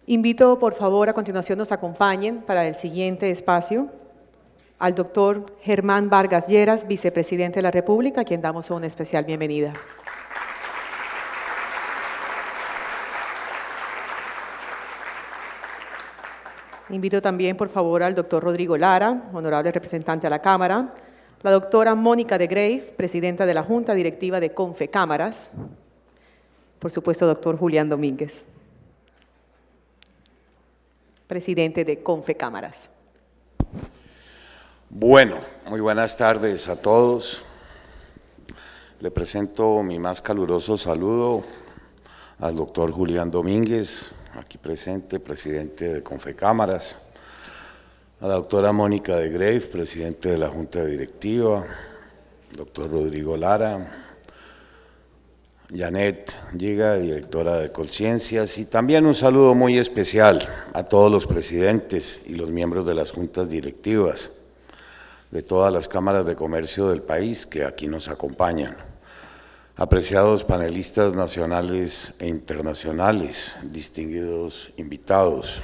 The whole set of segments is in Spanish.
Invito, por favor, a continuación nos acompañen para el siguiente espacio al doctor Germán Vargas Lleras, vicepresidente de la República, a quien damos una especial bienvenida. Invito también, por favor, al doctor Rodrigo Lara, honorable representante a la Cámara, la doctora Mónica de Greiff, presidenta de la Junta Directiva de Confecámaras, por supuesto, doctor Julián Domínguez, presidente de Confecámaras. Bueno, muy buenas tardes a todos. Le presento mi más caluroso saludo al doctor Julián Domínguez, aquí presente, presidente de Confecámaras, a la doctora Mónica de Greiff, presidente de la Junta Directiva, doctor Rodrigo Lara, Janet Giga, directora de Colciencias, y también un saludo muy especial a todos los presidentes y los miembros de las juntas directivas de todas las cámaras de comercio del país que aquí nos acompañan. Apreciados panelistas nacionales e internacionales, distinguidos invitados,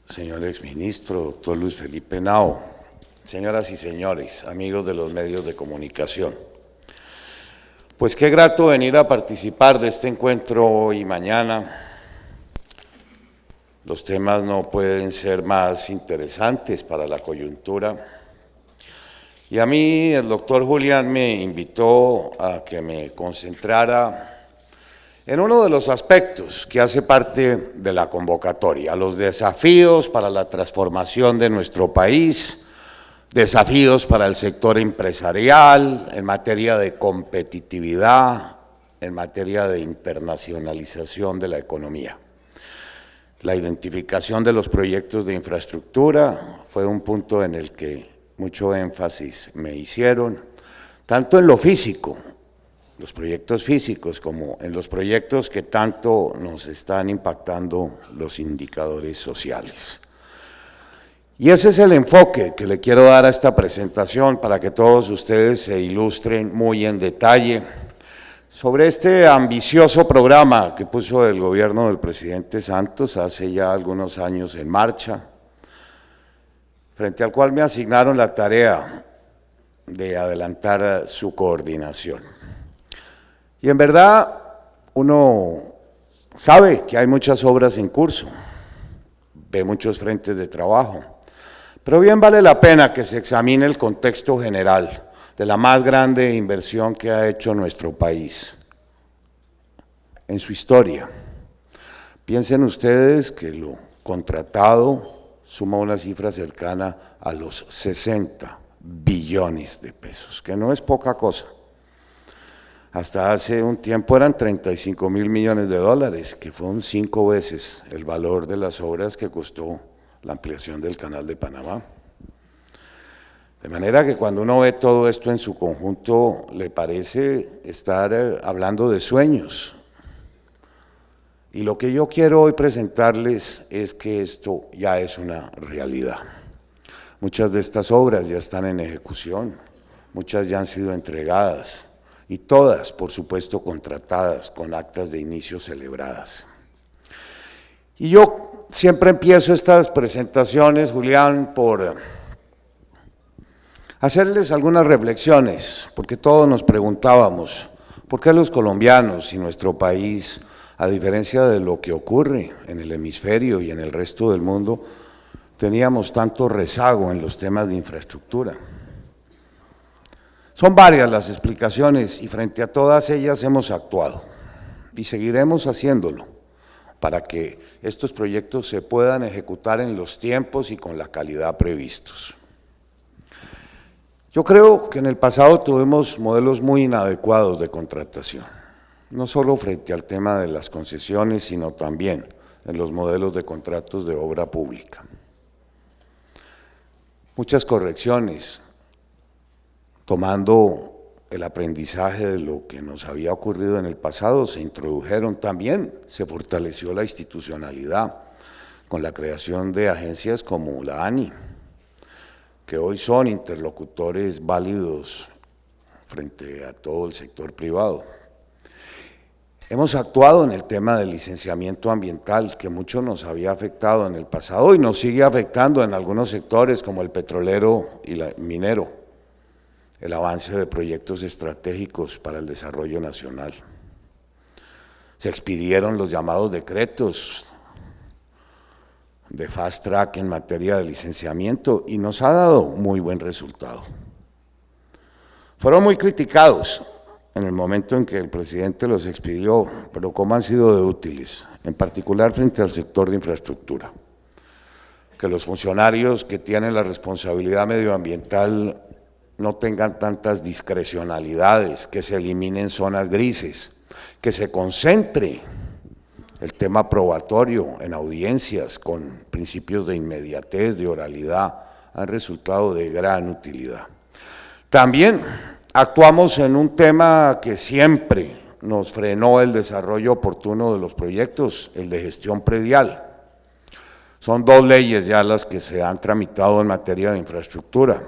señor exministro, doctor Luis Felipe Henao, señoras y señores, amigos de los medios de comunicación. Pues qué grato venir a participar de este encuentro hoy y mañana. Los temas no pueden ser más interesantes para la coyuntura. Y a mí el doctor Julián me invitó a que me concentrara en uno de los aspectos que hace parte de la convocatoria, los desafíos para la transformación de nuestro país, desafíos para el sector empresarial, en materia de competitividad, en materia de internacionalización de la economía. La identificación de los proyectos de infraestructura fue un punto en el que mucho énfasis me hicieron, tanto en lo físico, los proyectos físicos, como en los proyectos que tanto nos están impactando los indicadores sociales. Y ese es el enfoque que le quiero dar a esta presentación para que todos ustedes se ilustren muy en detalle sobre este ambicioso programa que puso el gobierno del presidente Santos hace ya algunos años en marcha, frente al cual me asignaron la tarea de adelantar su coordinación. Y en verdad uno sabe que hay muchas obras en curso, ve muchos frentes de trabajo, pero bien vale la pena que se examine el contexto general de la más grande inversión que ha hecho nuestro país en su historia. Piensen ustedes que lo contratado suma una cifra cercana a los 60 billones de pesos, que no es poca cosa. Hasta hace un tiempo eran 35.000 millones de dólares, que fueron 5 veces el valor de las obras que costó la ampliación del Canal de Panamá. De manera que cuando uno ve todo esto en su conjunto, le parece estar hablando de sueños. Y lo que yo quiero hoy presentarles es que esto ya es una realidad. Muchas de estas obras ya están en ejecución, muchas ya han sido entregadas y todas, por supuesto, contratadas con actas de inicio celebradas. Y yo siempre empiezo estas presentaciones, Julián, por hacerles algunas reflexiones, porque todos nos preguntábamos, ¿por qué los colombianos y nuestro país, a diferencia de lo que ocurre en el hemisferio y en el resto del mundo, teníamos tanto rezago en los temas de infraestructura? Son varias las explicaciones y frente a todas ellas hemos actuado y seguiremos haciéndolo para que estos proyectos se puedan ejecutar en los tiempos y con la calidad previstos. Yo creo que en el pasado tuvimos modelos muy inadecuados de contratación, no solo frente al tema de las concesiones, sino también en los modelos de contratos de obra pública. Muchas correcciones, tomando el aprendizaje de lo que nos había ocurrido en el pasado, se introdujeron también, se fortaleció la institucionalidad con la creación de agencias como la ANI, que hoy son interlocutores válidos frente a todo el sector privado. Hemos actuado en el tema del licenciamiento ambiental, que mucho nos había afectado en el pasado y nos sigue afectando en algunos sectores como el petrolero y el minero, el avance de proyectos estratégicos para el desarrollo nacional. Se expidieron los llamados decretos de fast track en materia de licenciamiento y nos ha dado muy buen resultado. Fueron muy criticados en el momento en que el presidente los expidió, pero cómo han sido de útiles, en particular frente al sector de infraestructura. Que los funcionarios que tienen la responsabilidad medioambiental no tengan tantas discrecionalidades, que se eliminen zonas grises, que se concentre el tema probatorio en audiencias con principios de inmediatez, de oralidad, han resultado de gran utilidad. También actuamos en un tema que siempre nos frenó el desarrollo oportuno de los proyectos, el de gestión predial. Son 2 leyes ya las que se han tramitado en materia de infraestructura.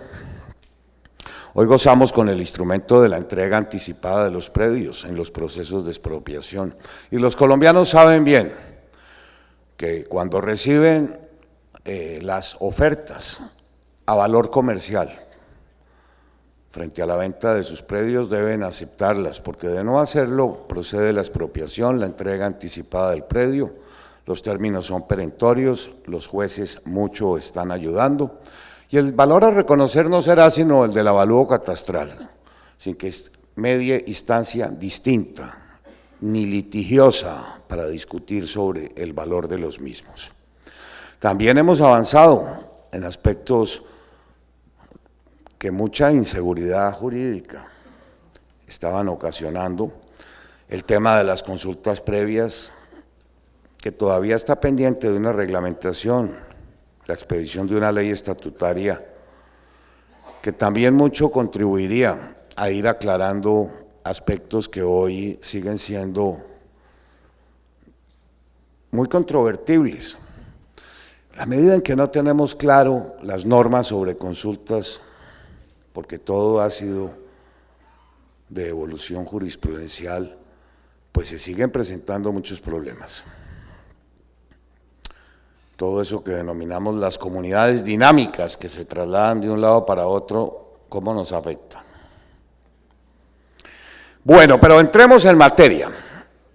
Hoy gozamos con el instrumento de la entrega anticipada de los predios en los procesos de expropiación. Y los colombianos saben bien que cuando reciben las ofertas a valor comercial frente a la venta de sus predios deben aceptarlas, porque de no hacerlo procede la expropiación, la entrega anticipada del predio, los términos son perentorios, los jueces mucho están ayudando, y el valor a reconocer no será sino el del avalúo catastral, sin que es media instancia distinta, ni litigiosa para discutir sobre el valor de los mismos. También hemos avanzado en aspectos que mucha inseguridad jurídica estaban ocasionando, el tema de las consultas previas, que todavía está pendiente de una reglamentación, la expedición de una ley estatutaria, que también mucho contribuiría a ir aclarando aspectos que hoy siguen siendo muy controvertibles. A medida en que no tenemos claro las normas sobre consultas, porque todo ha sido de evolución jurisprudencial, pues se siguen presentando muchos problemas. Todo eso que denominamos las comunidades dinámicas que se trasladan de un lado para otro, ¿cómo nos afecta? Bueno, pero entremos en materia.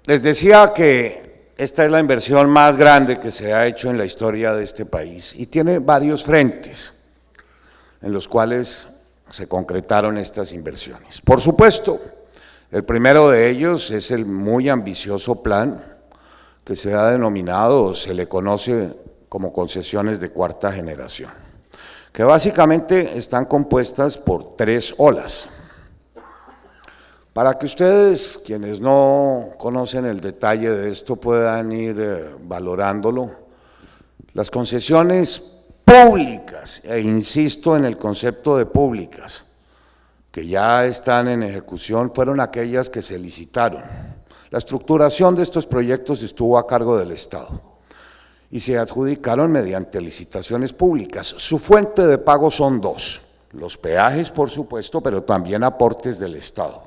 Les decía que esta es la inversión más grande que se ha hecho en la historia de este país y tiene varios frentes en los cuales se concretaron estas inversiones. Por supuesto, el primero de ellos es el muy ambicioso plan que se ha denominado o se le conoce como concesiones de cuarta generación, que básicamente están compuestas por 3 olas. Para que ustedes, quienes no conocen el detalle de esto, puedan ir valorándolo, las concesiones públicas, e insisto en el concepto de públicas, que ya están en ejecución, fueron aquellas que se licitaron. La estructuración de estos proyectos estuvo a cargo del Estado y se adjudicaron mediante licitaciones públicas. Su fuente de pago son 2, los peajes, por supuesto, pero también aportes del Estado,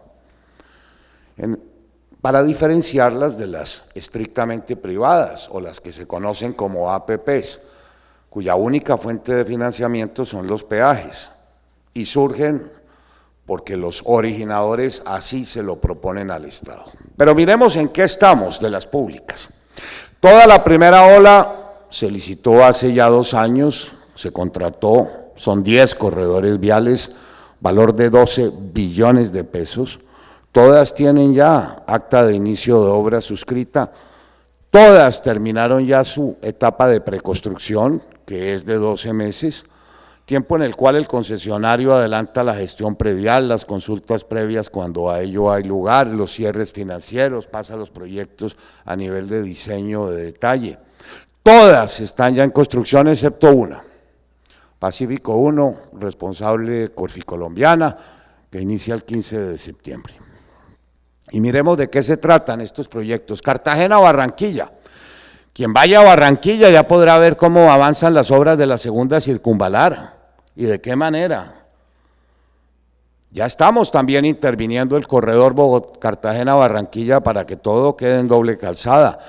para diferenciarlas de las estrictamente privadas o las que se conocen como APPs, cuya única fuente de financiamiento son los peajes y surgen porque los originadores así se lo proponen al Estado. Pero miremos en qué estamos de las públicas. Toda la primera ola se licitó hace ya 2 años, se contrató, son 10 corredores viales, valor de 12 billones de pesos, todas tienen ya acta de inicio de obra suscrita, todas terminaron ya su etapa de preconstrucción, que es de 12 meses, tiempo en el cual el concesionario adelanta la gestión predial, las consultas previas cuando a ello hay lugar, los cierres financieros, pasa los proyectos a nivel de diseño de detalle. Todas están ya en construcción excepto una, Pacífico 1, responsable Corficolombiana, que inicia el 15 de septiembre. Y miremos de qué se tratan estos proyectos. Cartagena-Barranquilla. Quien vaya a Barranquilla ya podrá ver cómo avanzan las obras de la segunda circunvalar y de qué manera. Ya estamos también interviniendo el corredor Cartagena-Barranquilla para que todo quede en doble calzada.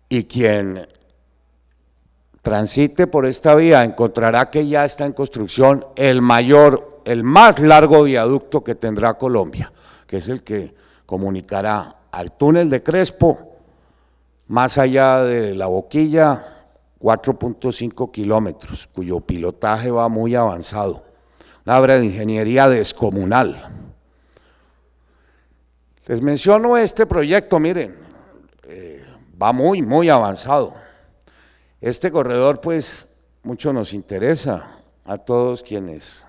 Y quien transite por esta vía encontrará que ya está en construcción el más largo viaducto que tendrá Colombia, que es el que comunicará al túnel de Crespo, más allá de La Boquilla, 4.5 kilómetros, cuyo pilotaje va muy avanzado. Una obra de ingeniería descomunal. Les menciono este proyecto, miren, va muy avanzado. Este corredor, pues, mucho nos interesa a todos quienes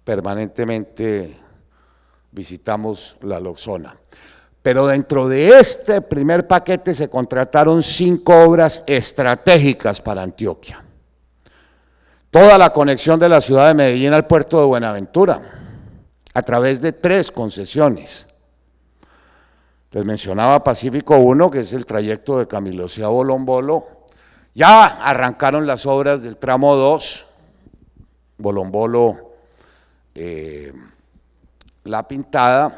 permanentemente visitamos la Loxona. Pero dentro de este primer paquete se contrataron 5 obras estratégicas para Antioquia. Toda la conexión de la ciudad de Medellín al puerto de Buenaventura, a través de 3 concesiones. Les mencionaba Pacífico 1, que es el trayecto de Camilosí a Bolombolo. Ya arrancaron las obras del tramo 2, Bolombolo, La Pintada,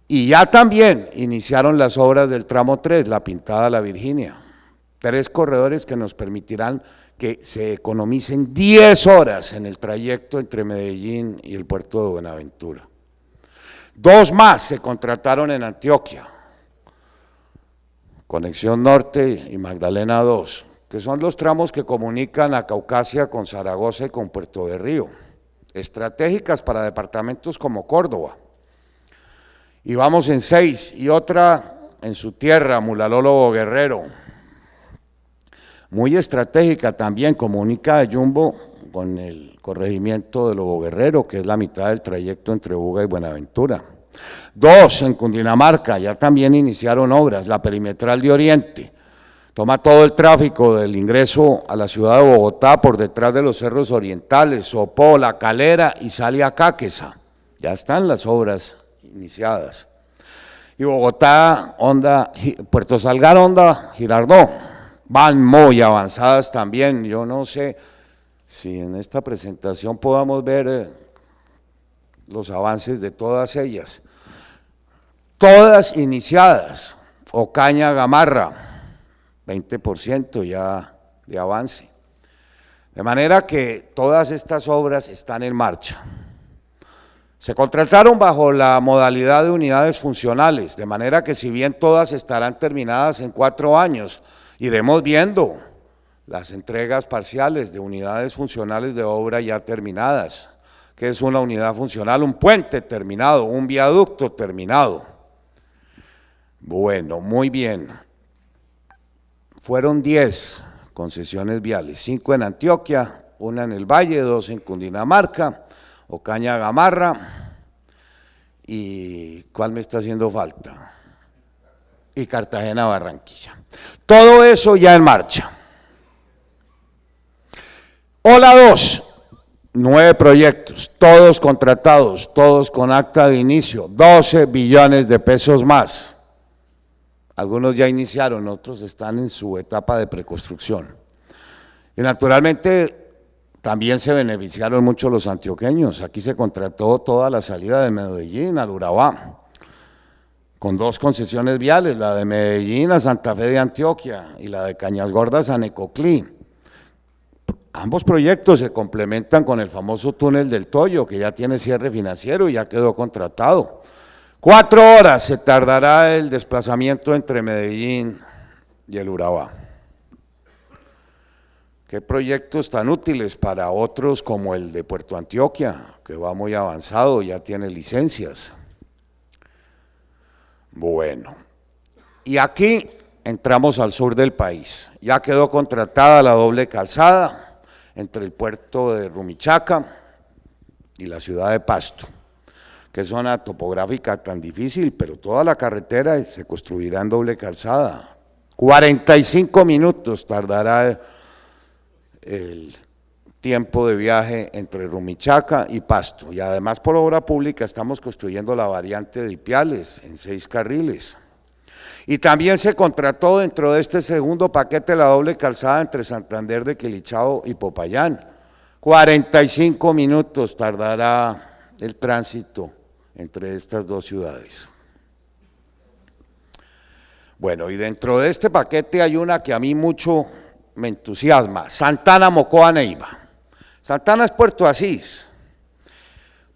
y ya también iniciaron las obras del tramo 3, La Pintada, La Virginia. 3 corredores que nos permitirán que se economicen 10 horas en el trayecto entre Medellín y el puerto de Buenaventura. 2 más se contrataron en Antioquia, Conexión Norte y Magdalena 2, que son los tramos que comunican a Caucasia con Zaragoza y con Puerto de Río, estratégicas para departamentos como Córdoba. Y vamos en 6, y otra en su tierra, Mulalólogo Guerrero, muy estratégica también, comunica a Yumbo con el corregimiento de Lobo Guerrero, que es la mitad del trayecto entre Buga y Buenaventura. 2 en Cundinamarca, ya también iniciaron obras, la perimetral de Oriente, toma todo el tráfico del ingreso a la ciudad de Bogotá por detrás de los cerros orientales, Sopó, La Calera y sale a Cáqueza, ya están las obras iniciadas. Y Bogotá, Puerto Salgar, Honda, Girardó, van muy avanzadas también. Yo no sé si en esta presentación podamos ver los avances de todas ellas. Todas iniciadas. Ocaña, Gamarra, 20% ya de avance. De manera que todas estas obras están en marcha. Se contrataron bajo la modalidad de unidades funcionales, de manera que si bien todas estarán terminadas en 4 años, iremos viendo las entregas parciales de unidades funcionales de obra ya terminadas. ¿Qué es una unidad funcional? Un puente terminado, un viaducto terminado. Bueno, muy bien. Fueron 10 concesiones viales, 5 en Antioquia, 1 en el Valle, 2 en Cundinamarca, Ocaña, Gamarra, y ¿cuál me está haciendo falta? Y Cartagena, Barranquilla. Todo eso ya en marcha. Ola 2, 9 proyectos, todos contratados, todos con acta de inicio, 12 billones de pesos más. Algunos ya iniciaron, otros están en su etapa de preconstrucción. Y naturalmente también se beneficiaron mucho los antioqueños. Aquí se contrató toda la salida de Medellín al Urabá, con 2 concesiones viales, la de Medellín a Santa Fe de Antioquia y la de Cañas Gordas a Necoclí. Ambos proyectos se complementan con el famoso túnel del Toyo, que ya tiene cierre financiero y ya quedó contratado. 4 horas se tardará el desplazamiento entre Medellín y el Urabá. ¿Qué proyectos tan útiles para otros como el de Puerto Antioquia, que va muy avanzado, ya tiene licencias? Bueno, y aquí entramos al sur del país. Ya quedó contratada la doble calzada entre el puerto de Rumichaca y la ciudad de Pasto. Qué zona topográfica tan difícil, pero toda la carretera se construirá en doble calzada. 45 minutos tardará el tiempo de viaje entre Rumichaca y Pasto, y además por obra pública estamos construyendo la variante de Ipiales en 6 carriles. Y también se contrató dentro de este segundo paquete la doble calzada entre Santander de Quilichao y Popayán, 45 minutos tardará el tránsito entre estas dos ciudades. Bueno, y dentro de este paquete hay una que a mí mucho me entusiasma, Santana, Mocoa, Neiva. Santana es Puerto Asís,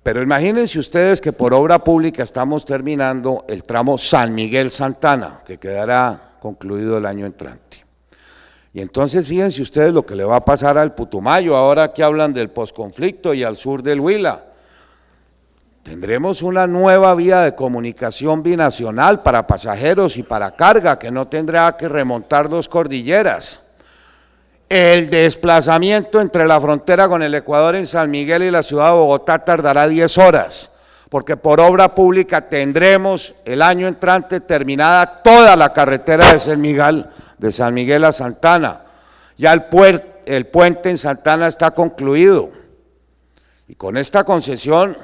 pero imagínense ustedes que por obra pública estamos terminando el tramo San Miguel-Santana, que quedará concluido el año entrante. Y entonces fíjense ustedes lo que le va a pasar al Putumayo, ahora que hablan del posconflicto, y al sur del Huila. Tendremos una nueva vía de comunicación binacional para pasajeros y para carga, que no tendrá que remontar dos cordilleras. El desplazamiento entre la frontera con el Ecuador en San Miguel y la ciudad de Bogotá tardará 10 horas, porque por obra pública tendremos el año entrante terminada toda la carretera de San Miguel a Santana. Ya el puente en Santana está concluido. Y con esta concesión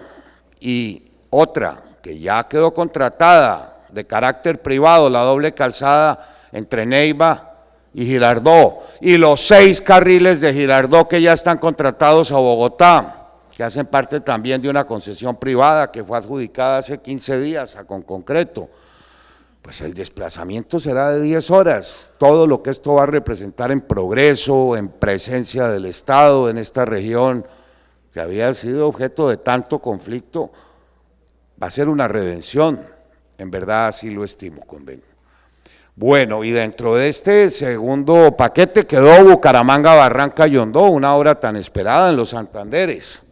y otra que ya quedó contratada de carácter privado, la doble calzada entre Neiva y Girardot, y los 6 carriles de Girardot que ya están contratados a Bogotá, que hacen parte también de una concesión privada que fue adjudicada hace 15 días a Conconcreto, pues el desplazamiento será de 10 horas, todo lo que esto va a representar en progreso, en presencia del Estado en esta región, que había sido objeto de tanto conflicto, va a ser una redención, en verdad así lo estimo, convenio. Bueno, y dentro de este segundo paquete quedó Bucaramanga, Barranca, Yondó, una obra tan esperada en los Santanderes,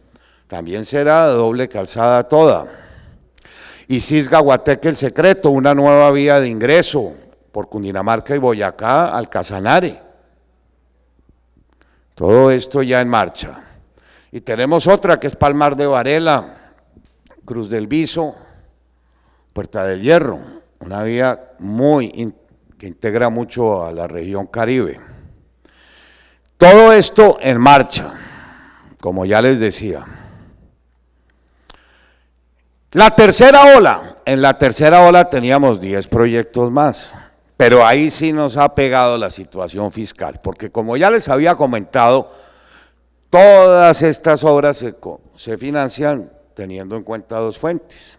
también será de doble calzada toda. Y Cisga, Guateque, El Secreto, una nueva vía de ingreso por Cundinamarca y Boyacá al Casanare. Todo esto ya en marcha. Y tenemos otra que es Palmar de Varela, Cruz del Viso, Puerta del Hierro, una vía que integra mucho a la región Caribe. Todo esto en marcha, como ya les decía. En la tercera ola teníamos 10 proyectos más, pero ahí sí nos ha pegado la situación fiscal, porque como ya les había comentado, todas estas obras se financian teniendo en cuenta 2 fuentes,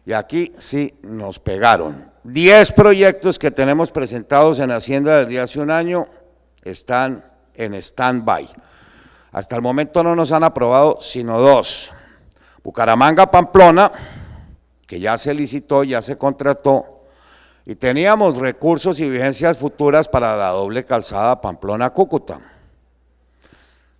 y aquí sí nos pegaron. 10 proyectos que tenemos presentados en Hacienda desde hace un año están en stand-by. Hasta el momento no nos han aprobado sino 2. Bucaramanga, Pamplona, que ya se licitó, ya se contrató, y teníamos recursos y vigencias futuras para la doble calzada Pamplona-Cúcuta.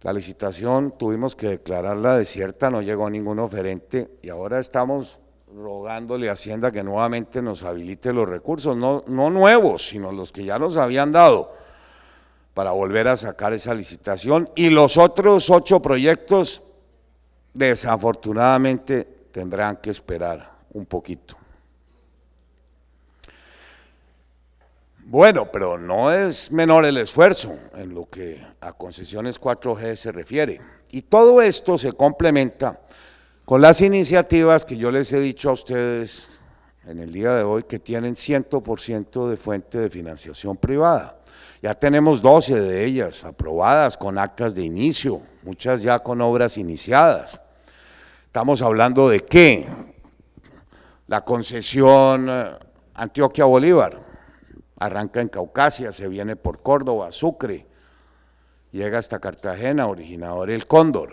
La licitación tuvimos que declararla desierta, no llegó ningún oferente, y ahora estamos rogándole a Hacienda que nuevamente nos habilite los recursos, no nuevos, sino los que ya nos habían dado, para volver a sacar esa licitación, y los otros 8 proyectos desafortunadamente tendrán que esperar un poquito. Bueno, pero no es menor el esfuerzo en lo que a concesiones 4G se refiere, y todo esto se complementa con las iniciativas que yo les he dicho a ustedes en el día de hoy, que tienen 100% de fuente de financiación privada. Ya tenemos 12 de ellas aprobadas con actas de inicio, muchas ya con obras iniciadas. Estamos hablando de ¿qué? La concesión Antioquia-Bolívar, arranca en Caucasia, se viene por Córdoba, Sucre, llega hasta Cartagena, originador El Cóndor.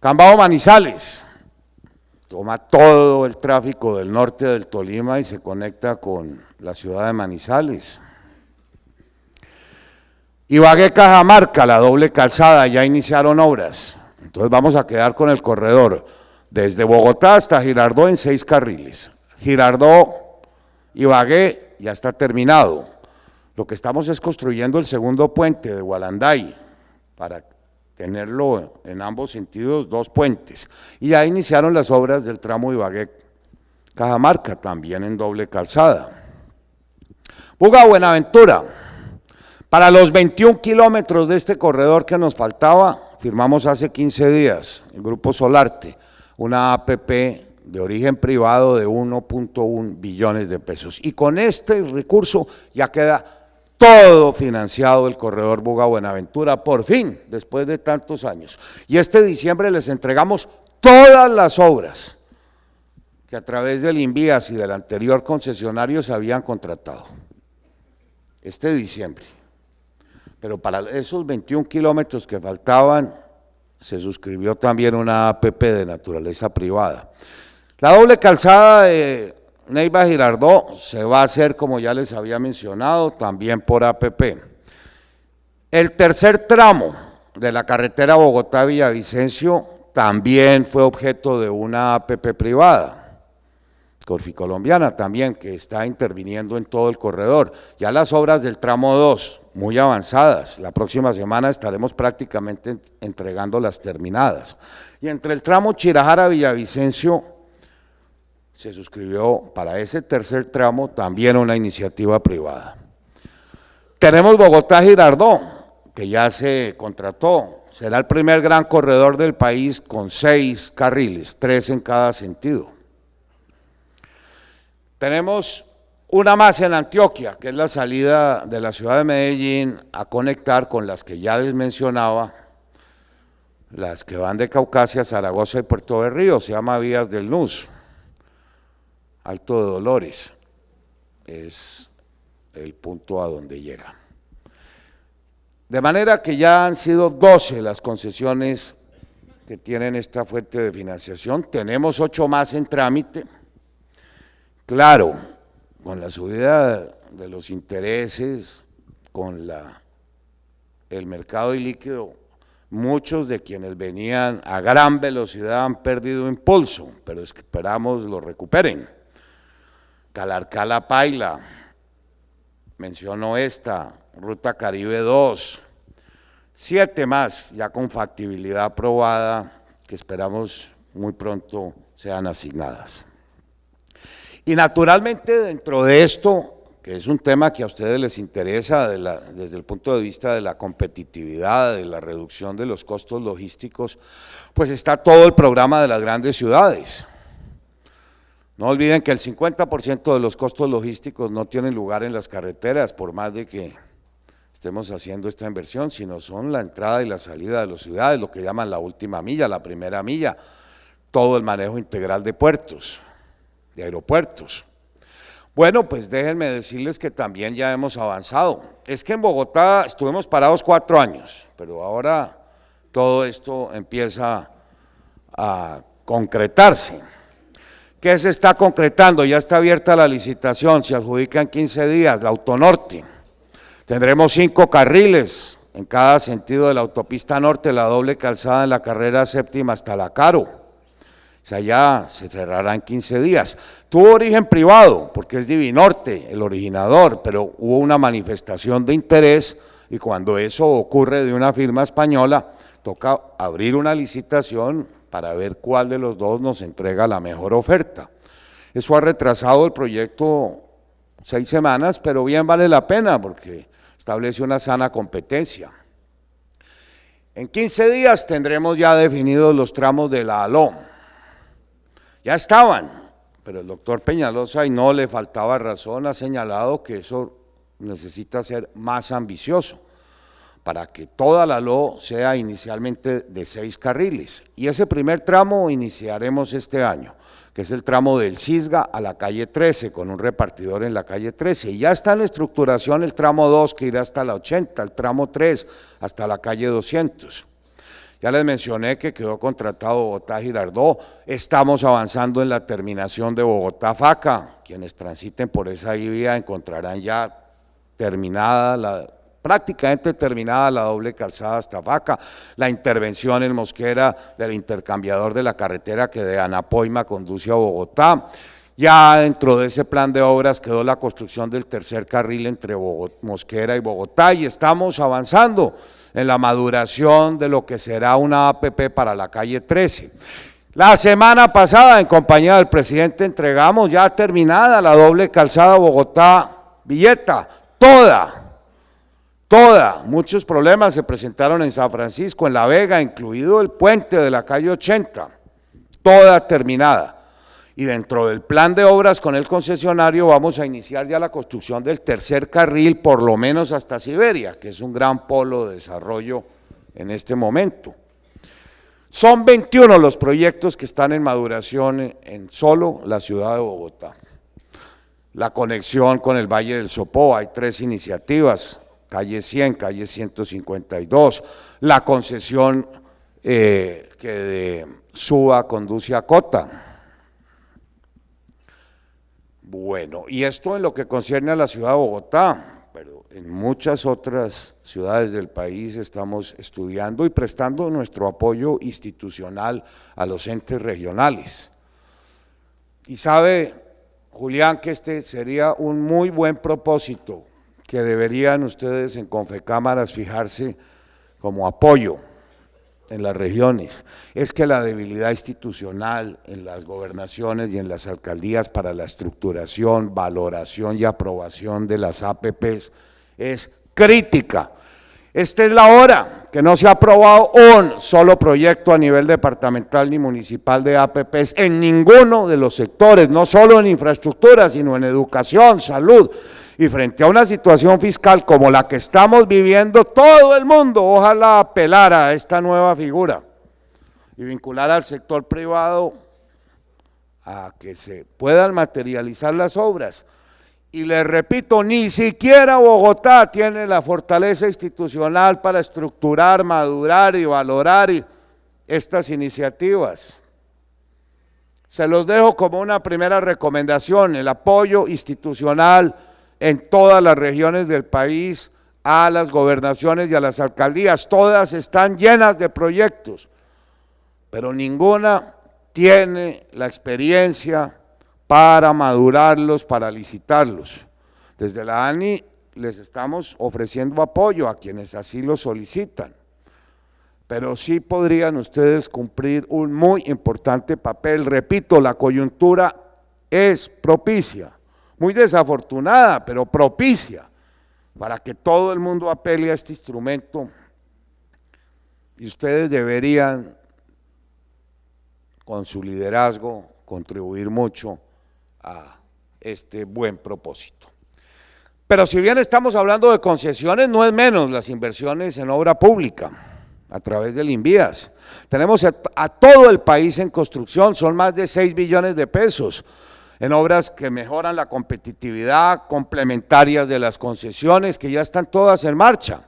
Cambao-Manizales, toma todo el tráfico del norte del Tolima y se conecta con la ciudad de Manizales. Ibagué-Cajamarca, la doble calzada, ya iniciaron obras, entonces vamos a quedar con el corredor desde Bogotá hasta Girardot en 6 carriles. Girardot-Ibagué ya está terminado. Lo que estamos es construyendo el segundo puente de Gualanday para tenerlo en ambos sentidos, 2 puentes. Y ya iniciaron las obras del tramo Ibagué-Cajamarca, también en doble calzada. Buga-Buenaventura, para los 21 kilómetros de este corredor que nos faltaba, firmamos hace 15 días, el Grupo Solarte, una APP de origen privado de 1.1 billones de pesos. Y con este recurso ya queda todo financiado el corredor Buga-Buenaventura, por fin, después de tantos años. Y este diciembre les entregamos todas las obras que a través del Invías y del anterior concesionario se habían contratado. Este diciembre. Pero para esos 21 kilómetros que faltaban, se suscribió también una APP de naturaleza privada. La doble calzada de Neiva-Girardot se va a hacer, como ya les había mencionado, también por APP. El tercer tramo de la carretera Bogotá-Villavicencio también fue objeto de una APP privada, Corficolombiana también, que está interviniendo en todo el corredor. Ya las obras del tramo 2, muy avanzadas, la próxima semana estaremos prácticamente entregando las terminadas. Y entre el tramo Chirajara-Villavicencio, se suscribió para ese tercer tramo también una iniciativa privada. Tenemos Bogotá-Girardot, que ya se contrató, será el primer gran corredor del país con 6 carriles, 3 en cada sentido. Tenemos una más en Antioquia, que es la salida de la ciudad de Medellín a conectar con las que ya les mencionaba, las que van de Caucasia, Zaragoza y Puerto de Río, se llama Vías del NUS. Alto de Dolores es el punto a donde llega. De manera que ya han sido 12 las concesiones que tienen esta fuente de financiación, tenemos 8 más en trámite. Claro, con la subida de los intereses, con el mercado ilíquido, muchos de quienes venían a gran velocidad han perdido impulso, pero esperamos lo recuperen. Calarcá-La menciono esta, Ruta Caribe 2, 7 más ya con factibilidad aprobada que esperamos muy pronto sean asignadas. Y naturalmente dentro de esto, que es un tema que a ustedes les interesa desde el punto de vista de la competitividad, de la reducción de los costos logísticos, pues está todo el programa de las grandes ciudades. No olviden que el 50% de los costos logísticos no tienen lugar en las carreteras, por más de que estemos haciendo esta inversión, sino son la entrada y la salida de las ciudades, lo que llaman la última milla, la primera milla, todo el manejo integral de puertos, de aeropuertos. Bueno, pues déjenme decirles que también ya hemos avanzado. Es que en Bogotá estuvimos parados 4 años, pero ahora todo esto empieza a concretarse. ¿Qué se está concretando? Ya está abierta la licitación, se adjudica en 15 días, la Autonorte. Tendremos 5 carriles en cada sentido de la autopista norte, la doble calzada en la carrera séptima hasta La Caro. O sea, ya se cerrará en 15 días. Tuvo origen privado, porque es Divinorte el originador, pero hubo una manifestación de interés y cuando eso ocurre de una firma española, toca abrir una licitación para ver cuál de los dos nos entrega la mejor oferta. Eso ha retrasado el proyecto 6 semanas, pero bien vale la pena porque establece una sana competencia. En 15 días tendremos ya definidos los tramos de la ALO. Ya estaban, pero el doctor Peñalosa, y no le faltaba razón, ha señalado que eso necesita ser más ambicioso para que toda la ALO sea inicialmente de 6 carriles. Y ese primer tramo iniciaremos este año, que es el tramo del Cisga a la calle 13, con un repartidor en la calle 13. Y ya está en estructuración el tramo 2, que irá hasta la 80, el tramo 3 hasta la calle 200. Ya les mencioné que quedó contratado Bogotá-Girardot, estamos avanzando en la terminación de Bogotá-Faca. Quienes transiten por esa vía encontrarán ya prácticamente terminada la doble calzada hasta Faca, la intervención en Mosquera del intercambiador de la carretera que de Anapoima conduce a Bogotá. Ya dentro de ese plan de obras quedó la construcción del tercer carril entre Mosquera y Bogotá y estamos avanzando en la maduración de lo que será una APP para la calle 13. La semana pasada, en compañía del presidente, entregamos ya terminada la doble calzada Bogotá-Villeta, toda, muchos problemas se presentaron en San Francisco, en La Vega, incluido el puente de la calle 80, toda terminada. Y dentro del plan de obras con el concesionario vamos a iniciar ya la construcción del tercer carril, por lo menos hasta Siberia, que es un gran polo de desarrollo en este momento. Son 21 los proyectos que están en maduración en solo la ciudad de Bogotá. La conexión con el Valle del Sopó, hay 3 iniciativas, calle 100, calle 152, la concesión que de Suba conduce a Cota. Bueno, y esto en lo que concierne a la ciudad de Bogotá, pero en muchas otras ciudades del país estamos estudiando y prestando nuestro apoyo institucional a los entes regionales. Y sabe, Julián, que este sería un muy buen propósito que deberían ustedes en Confecámaras fijarse como apoyo en las regiones, es que la debilidad institucional en las gobernaciones y en las alcaldías para la estructuración, valoración y aprobación de las APPs es crítica. Esta es la hora que no se ha aprobado un solo proyecto a nivel departamental ni municipal de APPs en ninguno de los sectores, no solo en infraestructura, sino en educación, salud. Y frente a una situación fiscal como la que estamos viviendo, todo el mundo ojalá apelara a esta nueva figura y vincular al sector privado a que se puedan materializar las obras. Y les repito, ni siquiera Bogotá tiene la fortaleza institucional para estructurar, madurar y valorar estas iniciativas. Se los dejo como una primera recomendación, el apoyo institucional en todas las regiones del país, a las gobernaciones y a las alcaldías. Todas están llenas de proyectos, pero ninguna tiene la experiencia para madurarlos, para licitarlos. Desde la ANI les estamos ofreciendo apoyo a quienes así lo solicitan, pero sí podrían ustedes cumplir un muy importante papel. Repito, la coyuntura es propicia, muy desafortunada, pero propicia, para que todo el mundo apele a este instrumento, y ustedes deberían, con su liderazgo, contribuir mucho a este buen propósito. Pero si bien estamos hablando de concesiones, no es menos las inversiones en obra pública, a través del INVIAS. Tenemos a todo el país en construcción, son más de 6 billones de pesos, en obras que mejoran la competitividad, complementarias de las concesiones, que ya están todas en marcha.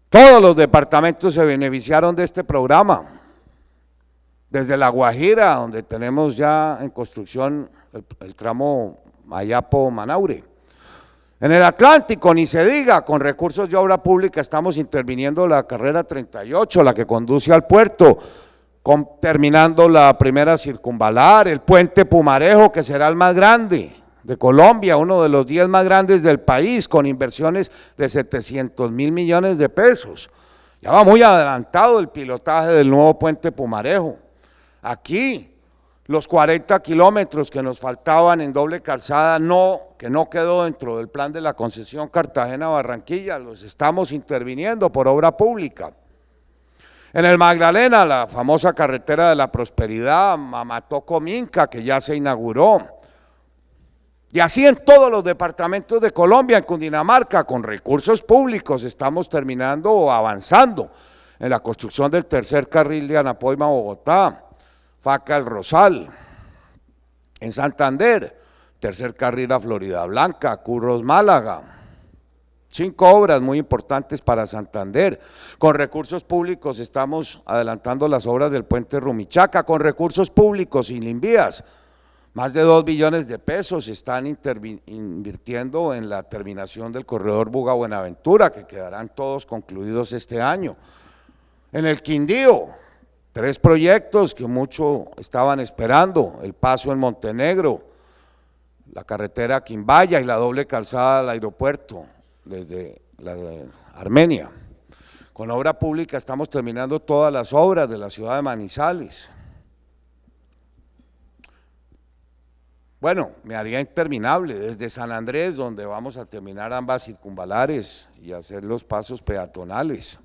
Todos los departamentos se beneficiaron de este programa, desde La Guajira, donde tenemos ya en construcción el tramo Mayapo-Manaure. En el Atlántico, ni se diga, con recursos de obra pública estamos interviniendo la carrera 38, la que conduce al puerto, terminando la primera circunvalar, el puente Pumarejo, que será el más grande de Colombia, uno de los 10 más grandes del país, con inversiones de 700.000 millones de pesos. Ya va muy adelantado el pilotaje del nuevo puente Pumarejo. Aquí, los 40 kilómetros que nos faltaban en doble calzada, que no quedó dentro del plan de la concesión Cartagena-Barranquilla, los estamos interviniendo por obra pública. En el Magdalena, la famosa carretera de la Prosperidad, Mamató-Cominca, que ya se inauguró. Y así en todos los departamentos de Colombia, en Cundinamarca, con recursos públicos, estamos terminando o avanzando en la construcción del tercer carril de Anapoima-Bogotá, Faca el Rosal. En Santander, tercer carril a Florida Blanca, Curros-Málaga. 5 obras muy importantes para Santander. Con recursos públicos estamos adelantando las obras del puente Rumichaca, con recursos públicos y Invías. Más de 2 billones de pesos están invirtiendo en la terminación del corredor Buga-Buenaventura, que quedarán todos concluidos este año. En el Quindío, 3 proyectos que mucho estaban esperando: el paso en Montenegro, la carretera Quimbaya y la doble calzada al aeropuerto desde la de Armenia. Con obra pública estamos terminando todas las obras de la ciudad de Manizales. Bueno, me haría interminable, desde San Andrés, donde vamos a terminar ambas circunvalares y hacer los pasos peatonales.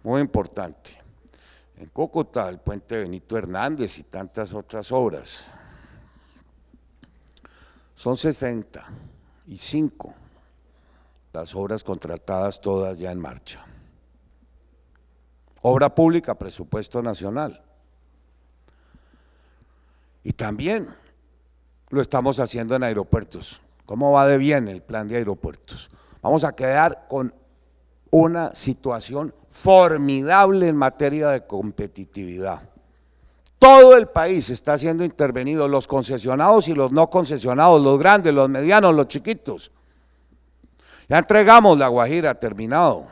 Muy importante. en Cúcuta, el puente Benito Hernández y tantas otras obras. Son 65 las obras contratadas, todas ya en marcha. Obra pública, presupuesto nacional. Y también lo estamos haciendo en aeropuertos. ¿Cómo va de bien el plan de aeropuertos? Vamos a quedar con una situación formidable en materia de competitividad. Todo el país está siendo intervenido, los concesionados y los no concesionados, los grandes, los medianos, los chiquitos. Ya entregamos La Guajira, terminado.